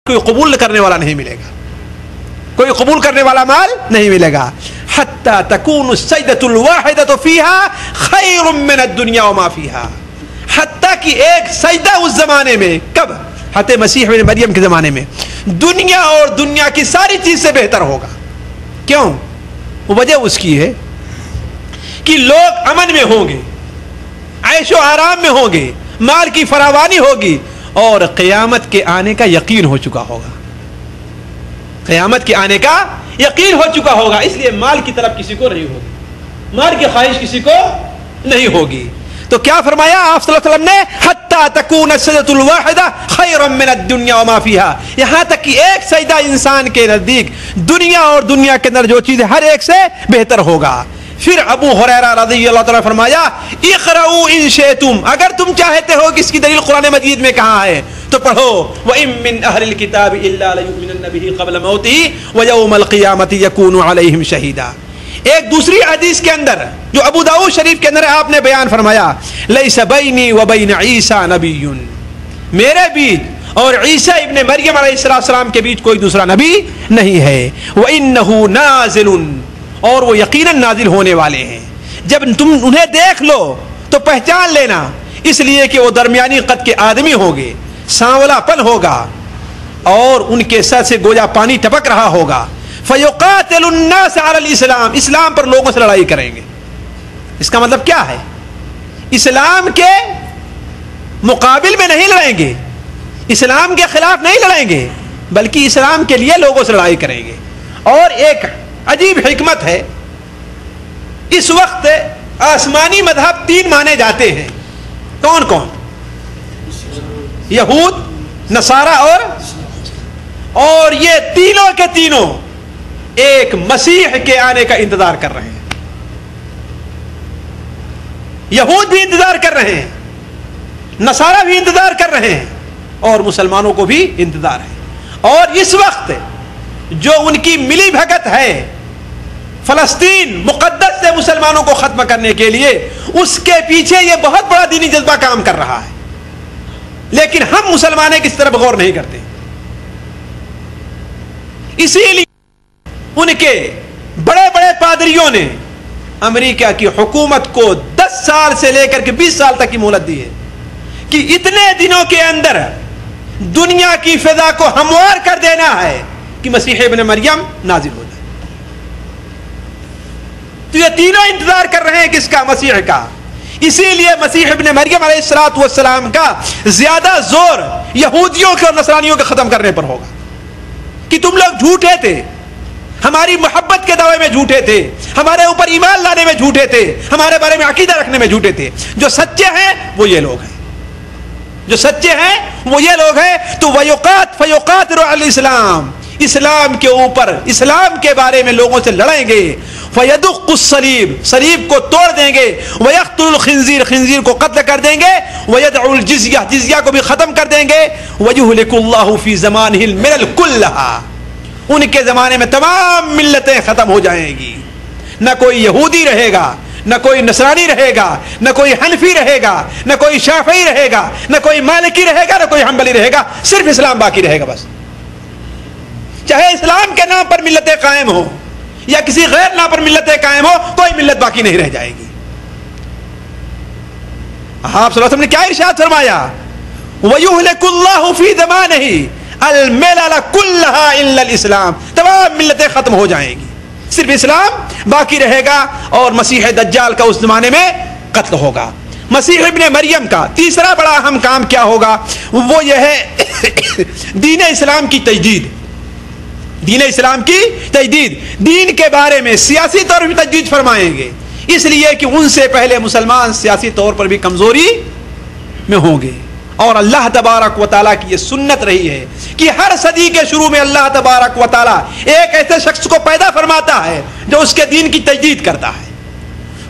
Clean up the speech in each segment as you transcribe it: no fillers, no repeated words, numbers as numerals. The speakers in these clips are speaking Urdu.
کوئی قبول کرنے والا نہیں ملے گا، کوئی قبول کرنے والا مال نہیں ملے گا. حتی تکون السجدۃ الواحدۃ فیہا خیر من الدنیا وما فیہا، حتیٰ کہ ایک سجدہ اس زمانے میں، کب؟ حضرت مسیح ابن مریم کے زمانے میں، دنیا اور دنیا کی ساری چیز سے بہتر ہوگا. کیوں؟ وجہ اس کی ہے کہ لوگ امن میں ہوں گے، عیش و آرام میں ہوں گے، مال کی فراوانی ہوگی اور قیامت کے آنے کا یقین ہو چکا ہوگا. قیامت کے آنے کا یقین ہو چکا ہوگا، اس لیے مال کی طلب کسی کو نہیں ہوگی، مال کی خواہش کسی کو نہیں ہوگی. تو کیا فرمایا آپ صلی اللہ علیہ وسلم نے؟ حتی تکون السجدۃ الواحدہ خیر من الدنیا وما فیہا، یہاں تک کہ ایک سجدہ انسان کے نزدیک دنیا اور دنیا کے اندر جو چیز ہے ہر ایک سے بہتر ہوگا. پھر ابو ہریرہ رضی اللہ تعالیٰ فرمایا اقرؤوا ان شئتم، اگر تم چاہتے ہو کہ اس کی دلیل قرآن مجید میں کہاں ہے تو پڑھو. وَإِن مِّنْ أَهْلِ الْكِتَابِ إِلَّا لَيُؤْمِنَنَّ بِهِ قَبْلَ مَوْتِهِ وَيَوْمَ الْقِيَامَةِ يَكُونُ عَلَيْهِمْ شَهِيدًا. ایک دوسری حدیث کے اندر جو ابو داؤد شریف کے اندر آپ نے بیان فرمایا لَيْسَ بَيْنِي وَبَيْنَ عِيسَىٰ نَبِيٌّ، میرے بیچ اور عیسیٰ ابن مریم علیہ السلام کے بیچ کوئی دوسرا نبی نہیں ہے. وَإِنَّهُ نَازِلٌ، اور وہ یقیناً نازل ہونے والے ہیں. جب تم انہیں دیکھ لو تو پہچان لینا، اس لیے کہ وہ درمیانی قد کے آدمی ہوں گے، سانولا پن ہوگا اور ان کے سر سے گویا پانی ٹپک رہا ہوگا. فَيُقَاتِلُ النَّاسَ عَلَى الْإِسْلَامِ، اسلام پر لوگوں سے لڑائی کریں گے. اس کا مطلب کیا ہے؟ اسلام کے مقابل میں نہیں لڑیں گے، اسلام کے خلاف نہیں لڑیں گے، بلکہ اسلام کے لیے لوگوں سے لڑائی کریں گے. اور ایک عجیب حکمت ہے، اس وقت آسمانی مذہب تین مانے جاتے ہیں. کون کون؟ یہود، نصارہ اور یہ تینوں کے تینوں ایک مسیح کے آنے کا انتظار کر رہے ہیں. یہود بھی انتظار کر رہے ہیں، نصارہ بھی انتظار کر رہے ہیں اور مسلمانوں کو بھی انتظار ہے. اور اس وقت جو ان کی ملی بھگت ہے فلسطین مقدس سے مسلمانوں کو ختم کرنے کے لیے، اس کے پیچھے یہ بہت بڑا دینی جذبہ کام کر رہا ہے، لیکن ہم مسلمانوں کی اس طرف غور نہیں کرتے. اسی لیے ان کے بڑے بڑے پادریوں نے امریکہ کی حکومت کو 10 سال سے لے کر کے 20 سال تک کی مہلت دی ہے کہ اتنے دنوں کے اندر دنیا کی فضا کو ہموار کر دینا ہے کہ مسیح ابن مریم نازل ہو جائے. تو یہ تینوں انتظار کر رہے ہیں کس کا؟ مسیح کا. اسی لیے مسیح ابن مریم علیہ السلام کا زیادہ زور یہودیوں کے اور نصرانیوں کے ختم کرنے پر ہوگا کہ تم لوگ جھوٹے تھے، ہماری محبت کے دعوے میں جھوٹے تھے، ہمارے اوپر ایمان لانے میں جھوٹے تھے، ہمارے بارے میں عقیدہ رکھنے میں جھوٹے تھے. جو سچے ہیں وہ یہ لوگ ہیں، جو سچے ہیں وہ یہ لوگ ہیں. تو فیقاتل الاسلام، اسلام کے اوپر، اسلام کے بارے میں لوگوں سے لڑیں گے. فیدق الصلیب، صلیب کو توڑ دیں گے. ویقتل الخنزیر، خنزیر کو قتل کر دیں گے. ویدع الجزیہ، جزیہ کو بھی ختم کر دیں گے. ویہلک اللہ فی زمانہ الملل کلھا، ان کے زمانے میں تمام ملتیں ختم ہو جائیں گی. نہ کوئی یہودی رہے گا، نہ کوئی نصرانی رہے گا، نہ کوئی حنفی رہے گا، نہ کوئی شافعی رہے گا، نہ کوئی مالکی رہے گا، نہ کوئی حنبلی رہے گا. صرف اسلام باقی رہے گا بس. چاہے اسلام کے نام پر ملتیں قائم ہوں یا کسی غیر نام پر ملتیں قائم ہو، کوئی ملت باقی نہیں رہ جائے گی. آپ صلی اللہ علیہ وسلم نے کیا ارشاد فرمایا؟ وَيُهْلِكُ اللَّهُ فِي زَمَانِهِ الْمِلَلَ كُلَّهَا إِلَّا الْإِسْلَامَ، تمام ملتیں ختم ہو جائیں گی، صرف اسلام باقی رہے گا اور مسیح دجال کا اس زمانے میں قتل ہوگا. مسیح ابن مریم کا تیسرا بڑا اہم کام کیا ہوگا؟ وہ یہ ہے دین اسلام کی تجدید. دین اسلام کی تجدید، دین کے بارے میں سیاسی طور پر بھی تجدید فرمائیں گے، اس لیے کہ ان سے پہلے مسلمان سیاسی طور پر بھی کمزوری میں ہوں گے. اور اللہ تبارک و تعالیٰ کی یہ سنت رہی ہے کہ ہر صدی کے شروع میں اللہ تبارک و تعالیٰ ایک ایسے شخص کو پیدا فرماتا ہے جو اس کے دین کی تجدید کرتا ہے.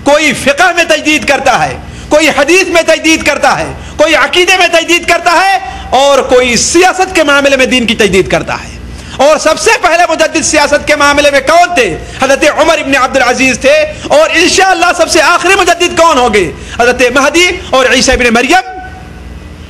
کوئی فقہ میں تجدید کرتا ہے، کوئی حدیث میں تجدید کرتا ہے، کوئی عقیدے میں تجدید کرتا ہے، اور کوئی سیاست کے معاملے میں دین کی تجدید کرتا ہے. اور سب سے پہلے مجدد سیاست کے معاملے میں کون تھے؟ حضرت عمر ابن عبد العزیز تھے. اور انشاءاللہ سب سے آخری مجدد کون ہوں گے؟ حضرت مہدی اور عیسیٰ ابن مریم